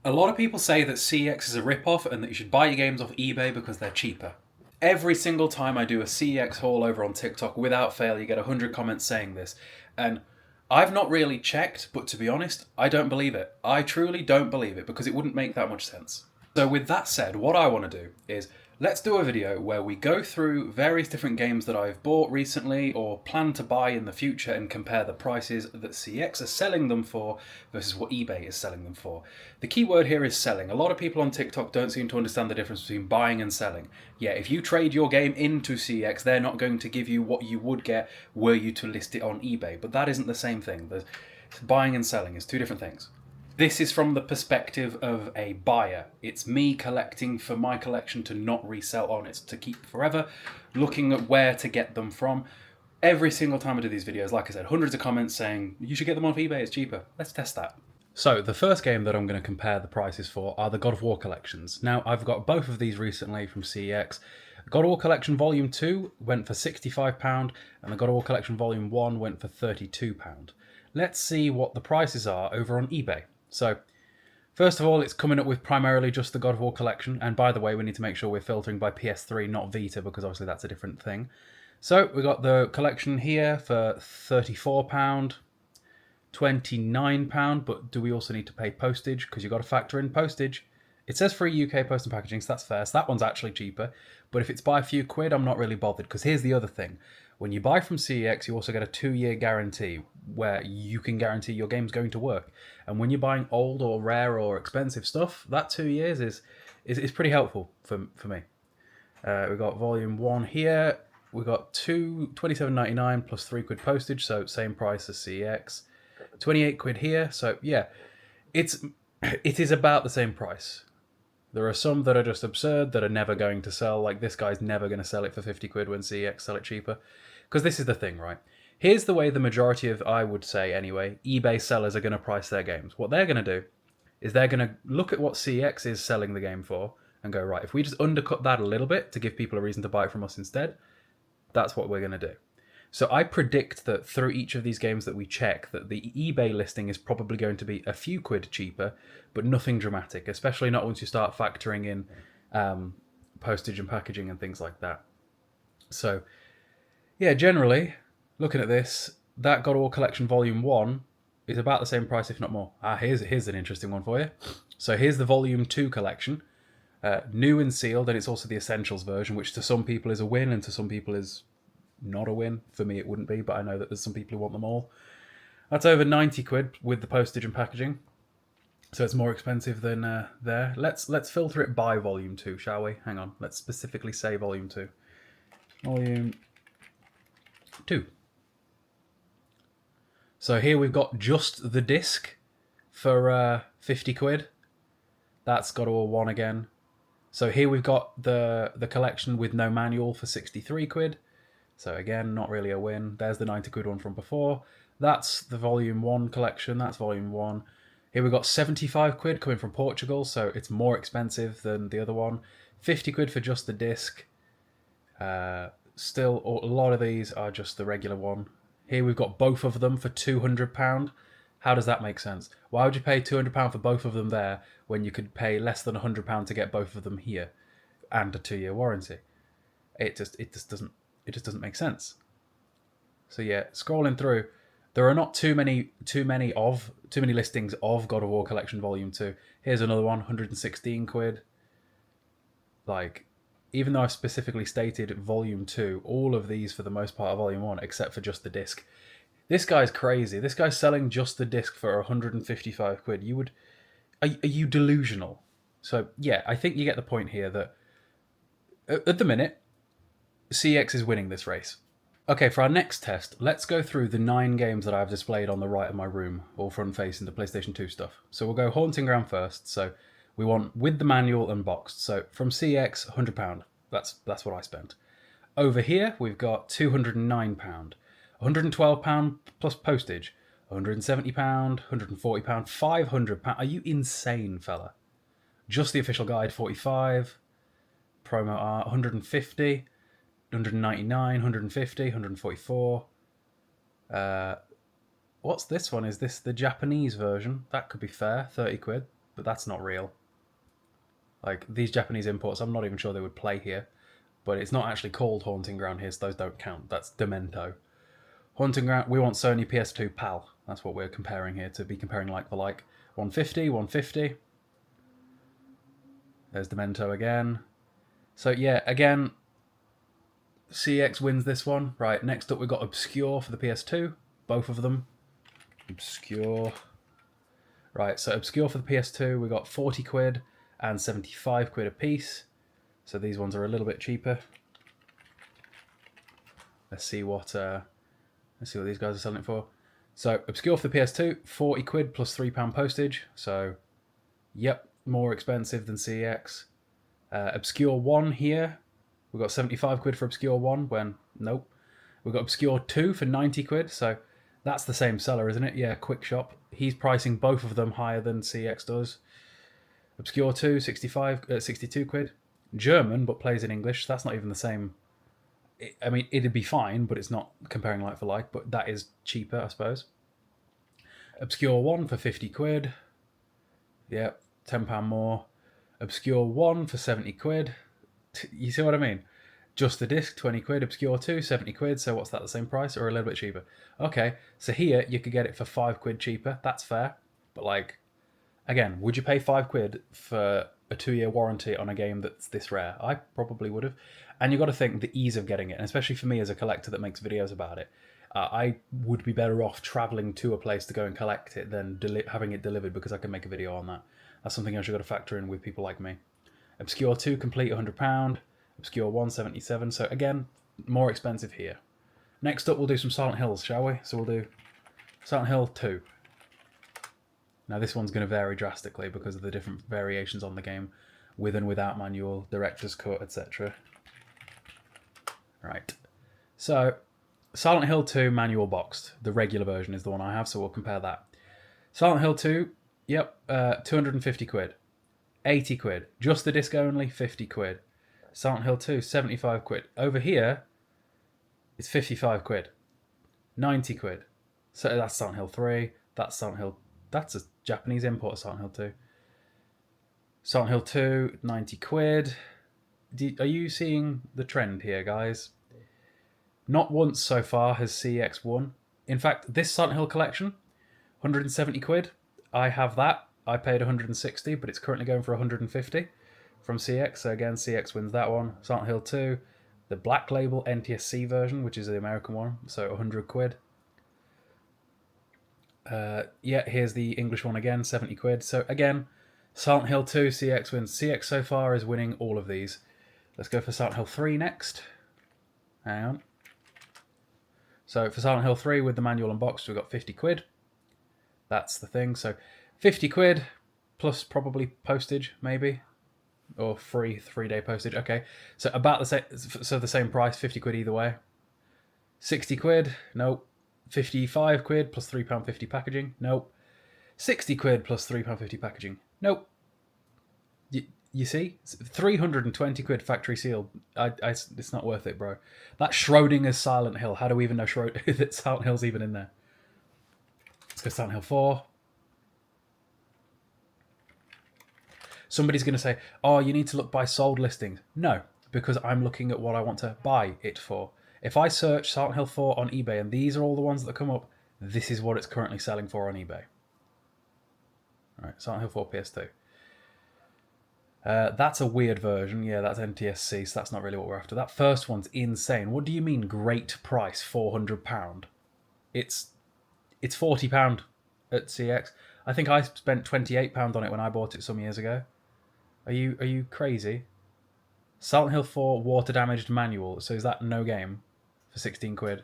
A lot of people say that CEX is a rip-off and that you should buy your games off eBay because they're cheaper. Every single time I do a CEX haul over on TikTok, without fail, you get 100 comments saying this. And I've not really checked, but to be honest, I don't believe it. I truly don't believe it because it wouldn't make that much sense. So with that said, what I want to do is let's do a video where we go through various different games that I've bought recently or plan to buy in the future and compare the prices that CX are selling them for versus what eBay is selling them for. The key word here is selling. A lot of people on TikTok don't seem to understand the difference between buying and selling. Yeah, if you trade your game into CX, they're not going to give you what you would get were you to list it on eBay, but that isn't the same thing. Buying and selling is two different things. This is from the perspective of a buyer. It's me collecting for my collection to not resell on. It's to keep forever, looking at where to get them from. Every single time I do these videos, like I said, hundreds of comments saying, you should get them off eBay, it's cheaper. Let's test that. So the first game that I'm going to compare the prices for are the God of War collections. Now, I've got both of these recently from CEX. God of War Collection Volume 2 went for £65 and the God of War Collection Volume 1 went for £32. Let's see what the prices are over on eBay. So, first of all, it's coming up with primarily just the God of War collection. And by the way, we need to make sure we're filtering by PS3, not Vita, because obviously that's a different thing. So, we got the collection here for £34, £29, but do we also need to pay postage? Because you've got to factor in postage. It says free UK post and packaging, so that's fair. So that one's actually cheaper. But if it's by a few quid, I'm not really bothered. Because here's the other thing. When you buy from CEX, you also get a 2-year guarantee where you can guarantee your game's going to work. And when you're buying old or rare or expensive stuff, that 2 years is pretty helpful for me. We've got Volume 1 here. We've got £27.99 plus £3 postage, so same price as CEX. 28 quid here, so yeah, it is about the same price. There are some that are just absurd that are never going to sell, like this guy's never going to sell it for 50 quid when CEX sell it cheaper. Because this is the thing, right? Here's the way the majority of, I would say anyway, eBay sellers are going to price their games. What they're going to do is they're going to look at what CEX is selling the game for and go, right, if we just undercut that a little bit to give people a reason to buy it from us instead, that's what we're going to do. So I predict that through each of these games that we check, that the eBay listing is probably going to be a few quid cheaper, but nothing dramatic, especially not once you start factoring in postage and packaging and things like that. So, yeah, generally, looking at this, that God of War Collection Volume 1 is about the same price, if not more. Here's an interesting one for you. So here's the Volume 2 collection. New and sealed, and it's also the Essentials version, which to some people is a win and to some people is not a win. For me, it wouldn't be, but I know that there's some people who want them all. That's over 90 quid with the postage and packaging. So it's more expensive than there. Let's filter it by Volume 2, shall we? Hang on. Let's specifically say Volume 2. Volume 2. So here we've got just the disc for 50 quid. That's God of War 1 again. So here we've got the collection with no manual for 63 quid. So again, not really a win. There's the 90 quid one from before. That's the Volume 1 collection. That's Volume 1. Here we've got 75 quid coming from Portugal, so it's more expensive than the other one. 50 quid for just the disc. Still, a lot of these are just the regular one. Here we've got both of them for £200. How does that make sense? Why would you pay £200 for both of them there when you could pay less than £100 to get both of them here and a 2-year warranty? It just doesn't make sense. So yeah, scrolling through, there are not too many listings of God of War Collection Volume 2. Here's another one, 116 quid. Like, even though I've specifically stated Volume 2, all of these for the most part are Volume 1, except for just the disc. This guy's crazy. This guy's selling just the disc for 155 quid. Are you delusional? So yeah, I think you get the point here that at the minute, CEX is winning this race. Okay, for our next test, let's go through the 9 games that I've displayed on the right of my room, all front-facing the PlayStation 2 stuff. So we'll go Haunting Ground first. So we want with the manual and boxed. So from CEX, £100. That's what I spent. Over here, we've got £209. £112 plus postage. £170, £140, £500. Are you insane, fella? Just the official guide, 45. Promo art, 150. 199, 150, 144. What's this one? Is this the Japanese version? That could be fair, 30 quid. but that's not real. Like, these Japanese imports, I'm not even sure they would play here. But it's not actually called Haunting Ground here, so those don't count. That's Demento. Haunting Ground, we want Sony PS2 PAL. That's what we're comparing here, to be comparing like for like. 150, 150. There's Demento again. So yeah, again, CEX wins this one. Right, next up we've got Obscure for the PS2. Both of them. Obscure. Right, so Obscure for the PS2, we got 40 quid and 75 quid a piece. So these ones are a little bit cheaper. Let's see what these guys are selling it for. So Obscure for the PS2, 40 quid plus £3 postage. So, yep, more expensive than CEX. Obscure 1 here, we've got 75 quid for Obscure 1, when, nope. We've got Obscure 2 for 90 quid, so that's the same seller, isn't it? Yeah, Quick Shop. He's pricing both of them higher than CEX does. Obscure 2, 62 quid. German, but plays in English. That's not even the same. I mean, it'd be fine, but it's not comparing like for like. But that is cheaper, I suppose. Obscure 1 for 50 quid. Yep, £10 more. Obscure 1 for 70 quid. You see what I mean? Just the disc, 20 quid. Obscure 2, 70 quid. So what's that, the same price or a little bit cheaper? Okay, so here you could get it for 5 quid cheaper. That's fair. But like, again, would you pay 5 quid for a 2-year warranty on a game that's this rare? I probably would have. And you've got to think the ease of getting it, and especially for me as a collector that makes videos about it, I would be better off travelling to a place to go and collect it than having it delivered, because I can make a video on that. That's something else you've got to factor in with people like me. Obscure 2 complete, £100. Obscure 1, 77. So again, more expensive here. Next up, we'll do some Silent Hills, shall we? So we'll do Silent Hill 2. Now this one's going to vary drastically because of the different variations on the game, with and without manual, director's cut, etc. Right. So, Silent Hill 2 manual boxed. The regular version is the one I have, so we'll compare that. Silent Hill 2, yep, 250 quid. 80 quid. Just the disc only, 50 quid. Silent Hill 2, 75 quid. Over here, it's 55 quid. 90 quid. So that's Silent Hill 3, that's Silent Hill... That's a Japanese import of Silent Hill 2. Silent Hill 2, 90 quid. Are you seeing the trend here, guys? Not once so far has CEX won. In fact, this Silent Hill collection, 170 quid. I have that. I paid 160, but it's currently going for 150 from CEX. So again, CEX wins that one. Silent Hill 2, the Black Label NTSC version, which is the American one, so 100 quid. Yeah, here's the English one again, 70 quid. So again, Silent Hill 2, CEX wins. CEX so far is winning all of these. Let's go for Silent Hill 3 next. Hang on. So for Silent Hill 3 with the manual unboxed, we've got 50 quid. That's the thing. So 50 quid plus probably postage, maybe. Or free 3-day postage. Okay. So about the same, so the same price, 50 quid either way. 60 quid, nope. 55 quid plus £3.50 packaging, nope. 60 quid plus £3.50 packaging, nope. You see? 320 quid factory sealed. It's not worth it, bro. That's Schrodinger's Silent Hill. How do we even know that Silent Hill's even in there? Let's go Silent Hill 4. Somebody's going to say, oh, you need to look by sold listings. No, because I'm looking at what I want to buy it for. If I search Silent Hill 4 on eBay and these are all the ones that come up, this is what it's currently selling for on eBay. All right, Silent Hill 4 PS2. That's a weird version. Yeah, that's NTSC, so that's not really what we're after. That first one's insane. What do you mean, great price, £400? It's £40 at CEX. I think I spent £28 on it when I bought it some years ago. Are you crazy? Silent Hill 4 water damaged manual. So is that no game for 16 quid?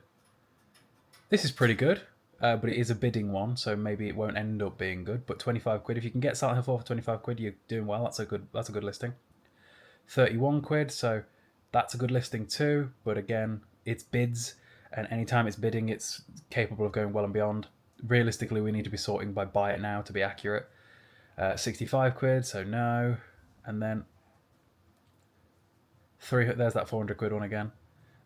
This is pretty good, but it is a bidding one, so maybe it won't end up being good. But 25 quid. If you can get Silent Hill 4 for 25 quid, you're doing well. That's a good listing. 31 quid. So that's a good listing too. But again, it's bids, and anytime it's bidding, it's capable of going well and beyond. Realistically, we need to be sorting by buy it now to be accurate. 65 quid. So no, and then. There's that 400 quid one again.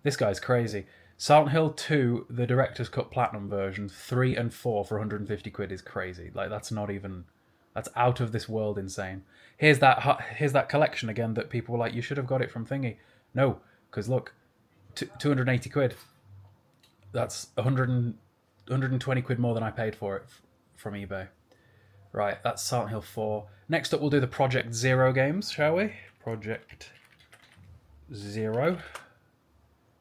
This guy's crazy. Silent Hill 2, the Director's Cut Platinum version, 3 and 4 for 150 quid is crazy. Like, that's not even That's out of this world insane. Here's that collection again that people were like, you should have got it from Thingy. No, because look, 280 quid. That's 120 quid more than I paid for it from eBay. Right, that's Silent Hill 4. Next up, we'll do the Project Zero games, shall we? Project Zero,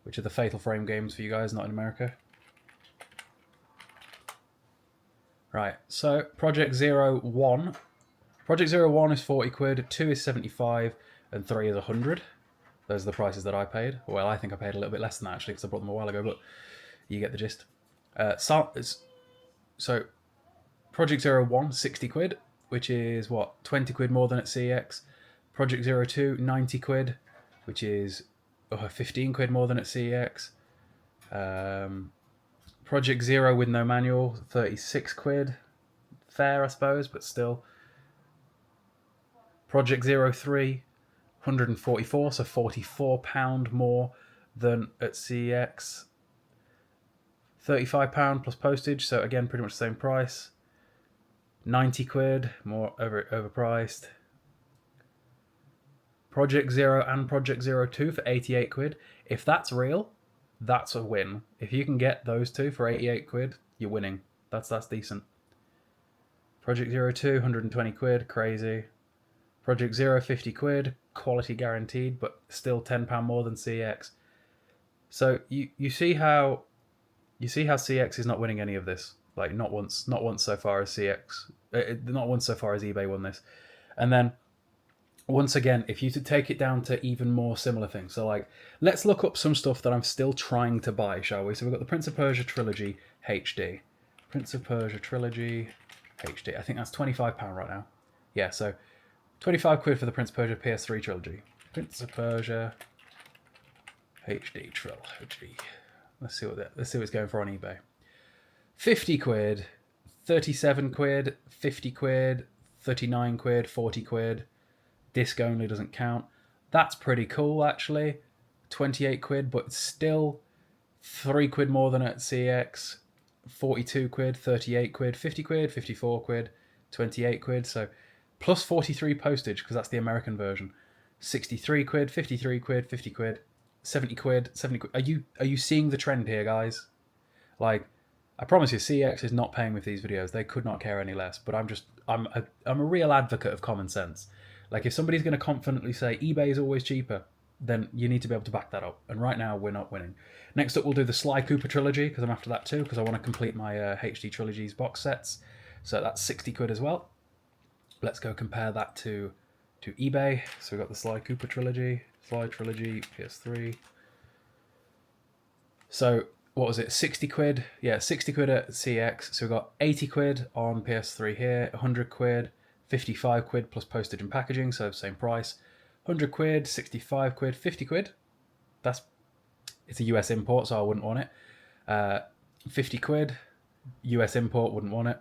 which are the Fatal Frame games for you guys, not in America. Right, so Project Zero 1. Project Zero 1 is 40 quid, 2 is 75, and 3 is 100. Those are the prices that I paid. Well, I think I paid a little bit less than that, actually, because I bought them a while ago, but you get the gist. So, Project Zero 1, 60 quid, which is, 20 quid more than at CEX. Project Zero 2, 90 quid, which is 15 quid more than at CEX. Project Zero with no manual, 36 quid. Fair, I suppose, but still. Project Zero 3, 144, so £44 more than at CEX. £35 plus postage, so again, pretty much the same price. 90 quid, more overpriced. Project Zero and Project Zero 2 for 88 quid. If that's real, that's a win. If you can get those two for 88 quid, you're winning. That's decent. Project Zero 2, 120 quid, crazy. Project Zero, 50 quid, quality guaranteed, but still £10 more than CEX. So you see how CEX is not winning any of this. Like not once so far as CEX, not once so far as eBay won this. And then once again, if you take it down to even more similar things, so like let's look up some stuff that I'm still trying to buy, shall we? So we've got the Prince of Persia Trilogy HD. Prince of Persia Trilogy HD. I think that's £25 right now. Yeah, so 25 quid for the Prince of Persia PS3 Trilogy. Prince of Persia HD Trilogy. Let's see what it's going for on eBay. 50 quid, 37 quid, 50 quid, 39 quid, 40 quid. Disc only doesn't count. That's pretty cool, actually. 28 quid, but still 3 quid more than at CEX. 42 quid, 38 quid, 50 quid, 54 quid, 28 quid. So plus 43 postage, because that's the American version. 63 quid, 53 quid, 50 quid, 70 quid, 70 quid. Are you seeing the trend here, guys? Like, I promise you, CEX is not paying with these videos. They could not care any less. But I'm a real advocate of common sense. Like, if somebody's going to confidently say eBay is always cheaper, then you need to be able to back that up. And right now, we're not winning. Next up, we'll do the Sly Cooper trilogy, because I'm after that too, because I want to complete my HD trilogies box sets. So that's 60 quid as well. Let's go compare that to eBay. So we've got the Sly Cooper trilogy, Sly trilogy, PS3. So what was it, 60 quid? Yeah, 60 quid at CEX. So we've got 80 quid on PS3 here, 100 quid, 55 quid plus postage and packaging, so same price. 100 quid, 65 quid, 50 quid. It's a US import, so I wouldn't want it. 50 quid, US import, wouldn't want it.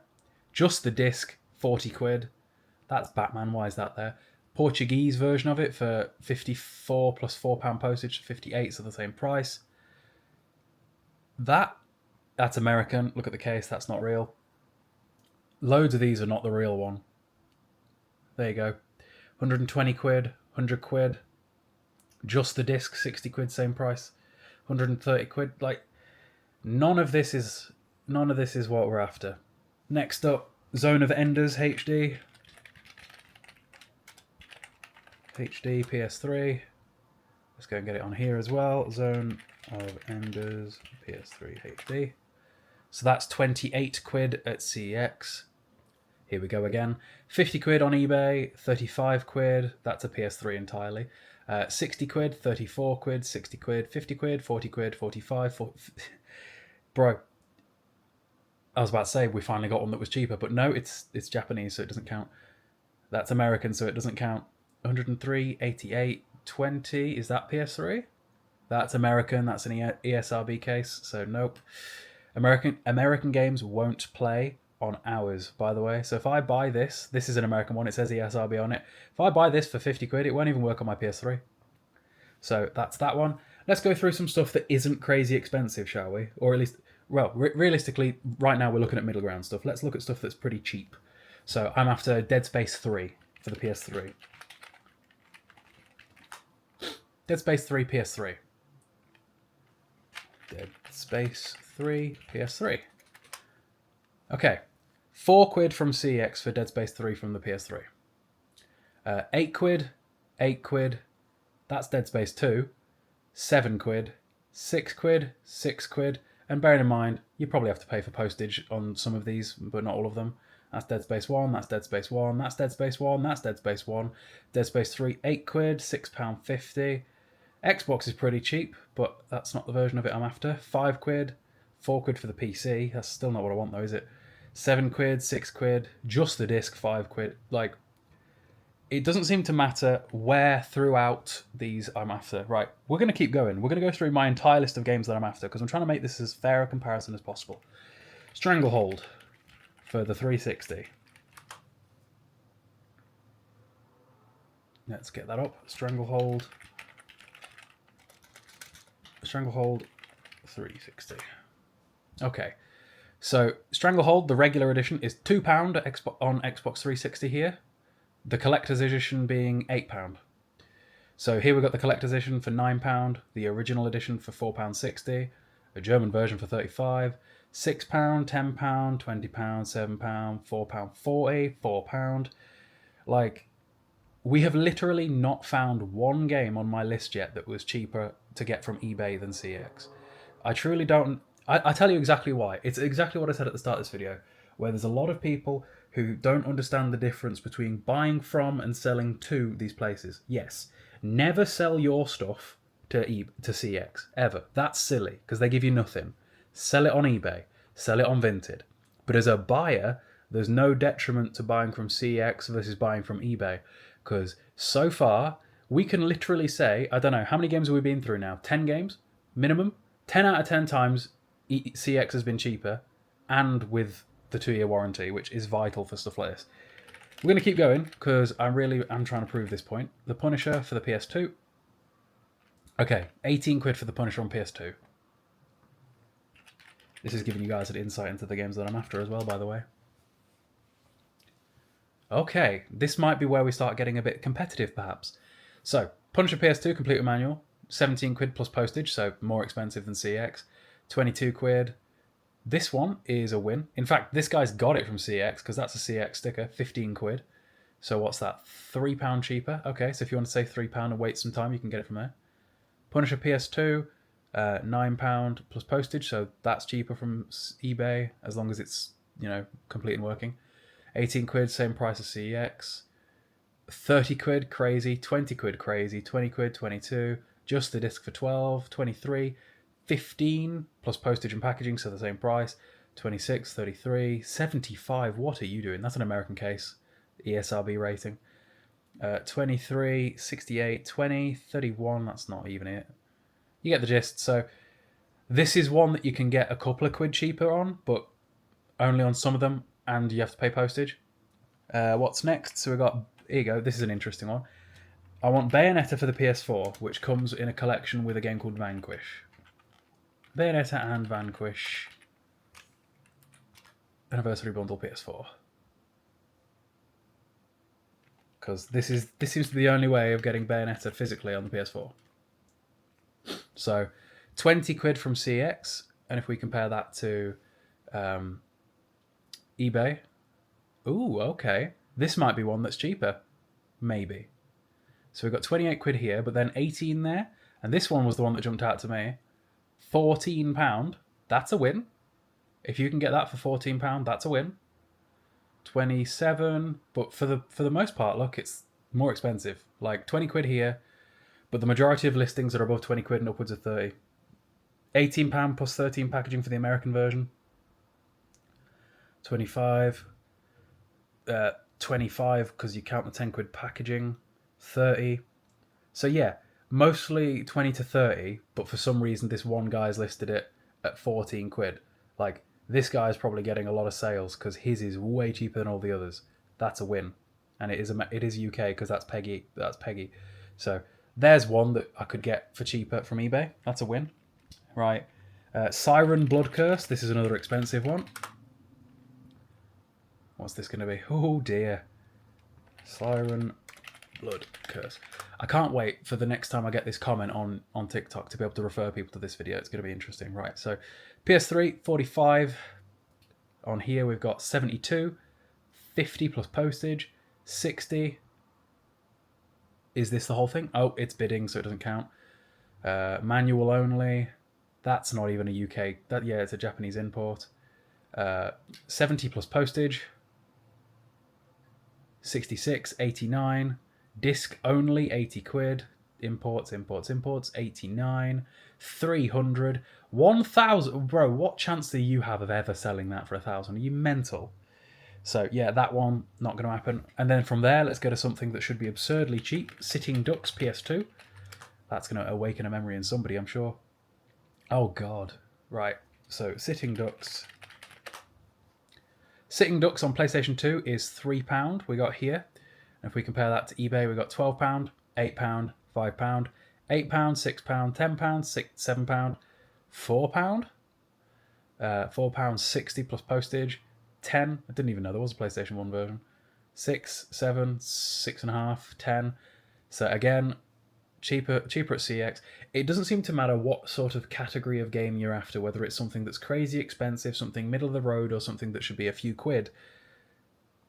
Just the disc, 40 quid. That's Batman, why is that there? Portuguese version of it for 54 plus £4 postage, 58, so the same price. That's American. Look at the case, that's not real. Loads of these are not the real one. There you go. 120 quid, 100 quid. Just the disc, 60 quid, same price. 130 quid. Like, none of this is what we're after. Next up, Zone of Enders HD. HD PS3. Let's go and get it on here as well. Zone of Enders PS3 HD. So that's 28 quid at CEX. Here we go again. 50 quid on eBay, 35 quid. That's a PS3 entirely. 60 quid, 34 quid, 60 quid, 50 quid, 40 quid, 45. 40... Bro, I was about to say we finally got one that was cheaper, but no, it's Japanese, so it doesn't count. That's American, so it doesn't count. 103, 88, 20. Is that PS3? That's American. That's an ESRB case, so nope. American games won't play on ours, by the way. So if I buy this is an American one, it says ESRB on it. If I buy this for 50 quid, it won't even work on my PS3. So that's that one. Let's go through some stuff that isn't crazy expensive, shall we? Or at least, well, realistically, right now we're looking at middle ground stuff. Let's look at stuff that's pretty cheap. So I'm after Dead Space 3 for the PS3. Dead Space 3 PS3. Dead Space 3 PS3. Okay. £4 from CEX for Dead Space 3 from the PS3. £8, £8. That's Dead Space 2. £7, £6, £6. And bearing in mind, you probably have to pay for postage on some of these, but not all of them. That's Dead Space 1, that's Dead Space 1, that's Dead Space 1, that's Dead Space 1. Dead Space 3, £8, £6.50. Xbox is pretty cheap, but that's not the version of it I'm after. £5, £4 for the PC. That's still not what I want though, is it? £7, £6. Just the disc, £5. Like, it doesn't seem to matter where throughout these I'm after. Right, we're going to keep going. We're going to go through my entire list of games that I'm after because I'm trying to make this as fair a comparison as possible. Stranglehold for the 360. Let's get that up. Stranglehold 360. Okay, so Stranglehold, the regular edition, is £2 on Xbox 360 here. The collector's edition being £8. So here we've got the collector's edition for £9, the original edition for £4.60, a German version for £35, £6, £10, £20, £7, £4.40, £4. Like, we have literally not found one game on my list yet that was cheaper to get from eBay than CEX. I truly don't... I tell you exactly why. It's exactly what I said at the start of this video, where there's a lot of people who don't understand the difference between buying from and selling to these places. Yes, never sell your stuff to CEX, ever. That's silly, because they give you nothing. Sell it on eBay. Sell it on Vinted. But as a buyer, there's no detriment to buying from CEX versus buying from eBay, because so far, we can literally say, I don't know, how many games have we been through now? 10 games? Minimum? 10 out of 10 times CEX has been cheaper, and with the 2-year warranty, which is vital for stuff like this. We're going to keep going, because I'm trying to prove this point. The Punisher for the PS2. Okay, £18 for the Punisher on PS2. This is giving you guys an insight into the games that I'm after as well, by the way. Okay, this might be where we start getting a bit competitive, perhaps. So, Punisher PS2, complete with manual. £17 plus postage, so more expensive than CEX. £22. This one is a win. In fact, this guy's got it from CEX because that's a CEX sticker. £15. So what's that? £3 cheaper. Okay, so if you want to save £3 and wait some time, you can get it from there. Punisher PS2, £9 plus postage. So that's cheaper from eBay as long as it's, complete and working. £18, same price as CEX. £30, crazy. £20, crazy. £20, 22. Just the disc for 12, 23. 15 plus postage and packaging, so the same price. 26, 33, 75. What are you doing? That's an American case. ESRB rating. 23, 68, 20, 31. That's not even it. You get the gist. So this is one that you can get a couple of quid cheaper on, but only on some of them, and you have to pay postage. What's next? So we got... Here you go. This is an interesting one. I want Bayonetta for the PS4, which comes in a collection with a game called Vanquish. Bayonetta and Vanquish Anniversary Bundle PS4. Because this seems to be the only way of getting Bayonetta physically on the PS4. So, £20 from CEX, and if we compare that to eBay, ooh, okay, this might be one that's cheaper, maybe. So we've got £28 here, but then 18 there, and this one was the one that jumped out to me. £14, that's a win. If you can get that for £14, that's a win. 27, but for the most part, look, it's more expensive. Like £20 here, but the majority of listings are above £20 and upwards of 30. £18 plus 13 packaging for the American version. 25. 25 because you count the £10 packaging. 30. So yeah, mostly 20 to 30, but for some reason this one guy's listed it at £14. Like, this guy's probably getting a lot of sales because his is way cheaper than all the others. That's a win. And it is UK because that's Peggy. So there's one that I could get for cheaper from eBay. That's a win. Right. Siren Blood Curse. This is another expensive one. What's this going to be? Oh dear. Siren Blood Curse. I can't wait for the next time I get this comment on TikTok to be able to refer people to this video. It's going to be interesting. Right, so PS3, 45. On here we've got 72, 50 plus postage, 60. Is this the whole thing? Oh, it's bidding, so it doesn't count. Manual only. That's not even a UK. Yeah, it's a Japanese import. 70 plus postage. 66, 89. Disc only, 80 quid. Imports, 89. 300. 1,000. Bro, what chance do you have of ever selling that for 1,000? Are you mental? So, yeah, that one, not going to happen. And then from there, let's go to something that should be absurdly cheap. Sitting Ducks PS2. That's going to awaken a memory in somebody, I'm sure. Oh, God. Right. So, Sitting Ducks. Sitting Ducks on PlayStation 2 is £3 we got here. And if we compare that to eBay, we got £12, £8, £5, £8, £6, £10, £7, £4. £4.60 plus postage. 10. I didn't even know there was a PlayStation 1 version. 6, 7, 6.5, 10. So again, cheaper at CEX. It doesn't seem to matter what sort of category of game you're after, whether it's something that's crazy expensive, something middle of the road, or something that should be a few quid.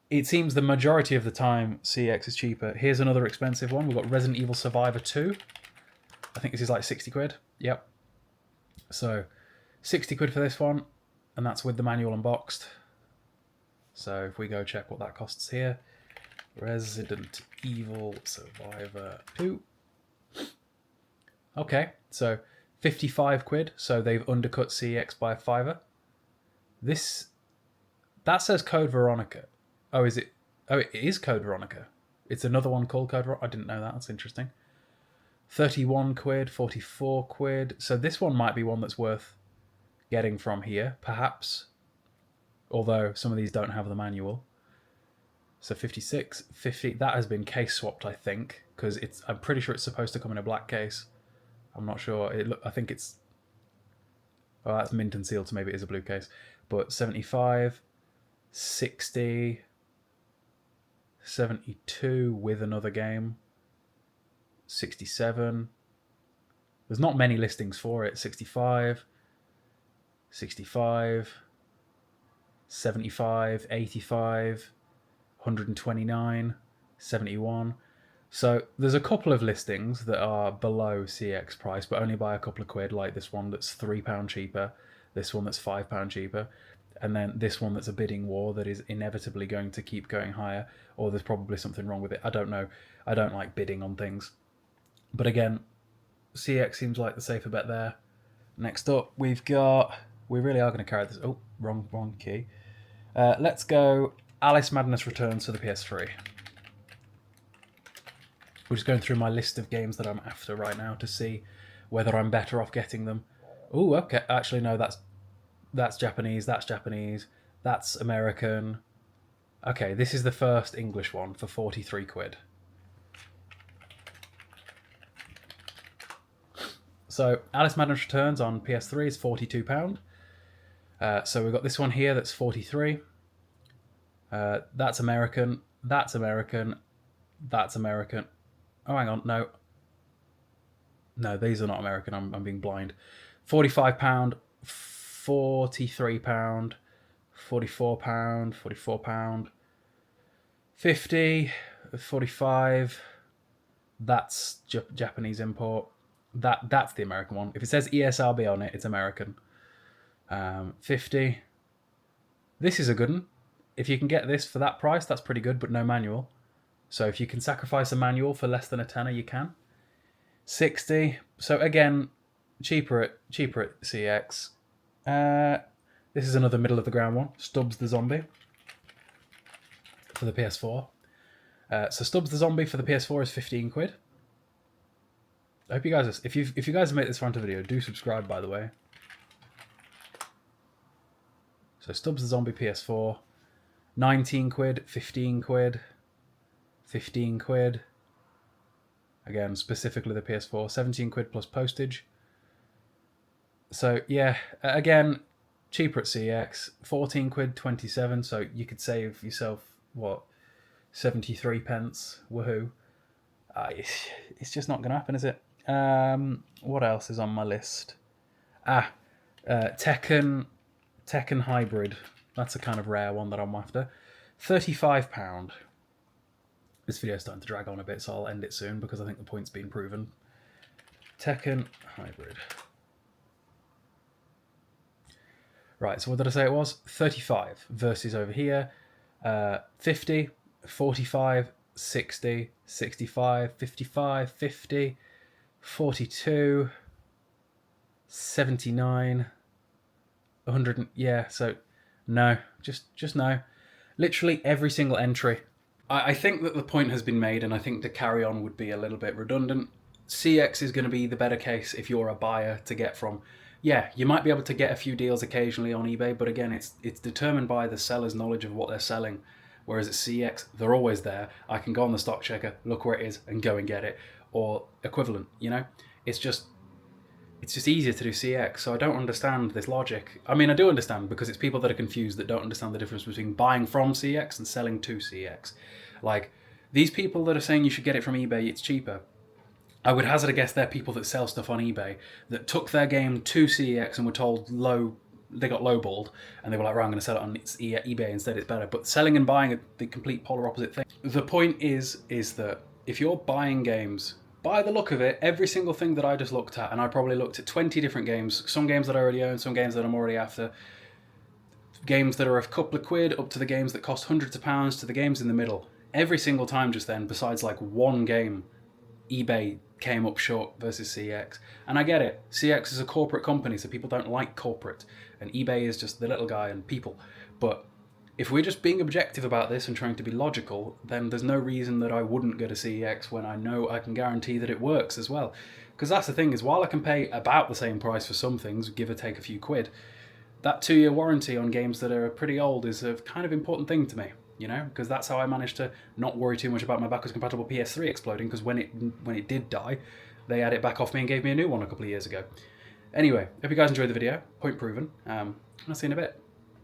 It seems the majority of the time CEX is cheaper. Here's another expensive one. We've got Resident Evil Survivor 2. I think this is like 60 quid. Yep. So 60 quid for this one, and that's with the manual unboxed. So if we go check what that costs here, Resident Evil Survivor 2. Okay, so 55 quid. So they've undercut CEX by a fiver. That says Code Veronica. Oh, is it? Oh, it is Code Veronica. It's another one called Code Veronica. I didn't know that. That's interesting. 31 quid, 44 quid. So this one might be one that's worth getting from here, perhaps. Although some of these don't have the manual. So 56, 50. That has been case swapped, I think, because I'm pretty sure it's supposed to come in a black case. I'm not sure. I think it's. Oh, that's mint and sealed, so maybe it is a blue case. But 75, 60, 72 with another game. 67. There's not many listings for it. 65, 65, 75, 85, 129, 71. So there's a couple of listings that are below CEX price, but only by a couple of quid, like this one that's £3 cheaper, this one that's £5 cheaper, and then this one that's a bidding war that is inevitably going to keep going higher, or there's probably something wrong with it. I don't know. I don't like bidding on things. But again, CEX seems like the safer bet there. Next up, we've got... We really are going to carry this... Oh, wrong key. Let's go Alice Madness Returns to the PS3. We're just going through my list of games that I'm after right now to see whether I'm better off getting them. Oh, okay. Actually, no, that's Japanese. That's Japanese. That's American. Okay, this is the first English one for 43 quid. So, Alice Madness Returns on PS3 is £42. So we've got this one here that's 43. That's American. That's American. That's American. Oh, hang on. No, these are not American. I'm being blind. £45, £43, £44, £44, 50, 45. That's Japanese import. That's the American one. If it says ESRB on it, it's American. 50. This is a good one. If you can get this for that price, that's pretty good, but no manual. So if you can sacrifice a manual for less than a tenner, you can. 60. So again, cheaper at CEX. This is another middle of the ground one. Stubbs the Zombie for the PS4. So Stubbs the Zombie for the PS4 is 15 quid. I hope you guys, if you guys have made this far into the video, do subscribe, by the way. So Stubbs the Zombie PS4, 19 quid, 15 quid, 15 quid. Again, specifically the PS4, 17 quid plus postage. So yeah, again, cheaper at CEX, 14 quid 27, so you could save yourself, what, 73 pence, woohoo. It's just not going to happen, is it? What else is on my list? Tekken Hybrid. That's a kind of rare one that I'm after. £35. This video's starting to drag on a bit, so I'll end it soon because I think the point's been proven. Tekken Hybrid. Right, so what did I say it was? 35 versus over here. 50, 45, 60, 65, 55, 50, 42, 79, 100. Yeah, so no, just no. Literally every single entry. I think that the point has been made, and I think to carry on would be a little bit redundant. CEX is going to be the better case if you're a buyer to get from. Yeah, you might be able to get a few deals occasionally on eBay, but again, it's determined by the seller's knowledge of what they're selling. Whereas at CEX, they're always there. I can go on the stock checker, look where it is, and go and get it, or equivalent. You know, it's just easier to do CEX. So I don't understand this logic. I mean, I do understand because it's people that are confused that don't understand the difference between buying from CEX and selling to CEX. Like these people that are saying you should get it from eBay, it's cheaper. I would hazard a guess they're people that sell stuff on eBay that took their game to CEX and were told they got lowballed, and they were like, right, I'm going to sell it on eBay instead, it's better. But selling and buying are the complete polar opposite thing. The point is that if you're buying games, by the look of it, every single thing that I just looked at, and I probably looked at 20 different games, some games that I already own, some games that I'm already after, games that are a couple of quid, up to the games that cost hundreds of pounds, to the games in the middle. Every single time just then, besides like one game, eBay came up short versus CEX. And I get it. CEX is a corporate company, so people don't like corporate. And eBay is just the little guy and people. But if we're just being objective about this and trying to be logical, then there's no reason that I wouldn't go to CEX when I know I can guarantee that it works as well. Because that's the thing, is while I can pay about the same price for some things, give or take a few quid, that 2-year warranty on games that are pretty old is a kind of important thing to me. You know, because that's how I managed to not worry too much about my backwards compatible PS3 exploding, because when it did die, they had it back off me and gave me a new one a couple of years ago. Anyway, hope you guys enjoyed the video. Point proven. I'll see you in a bit.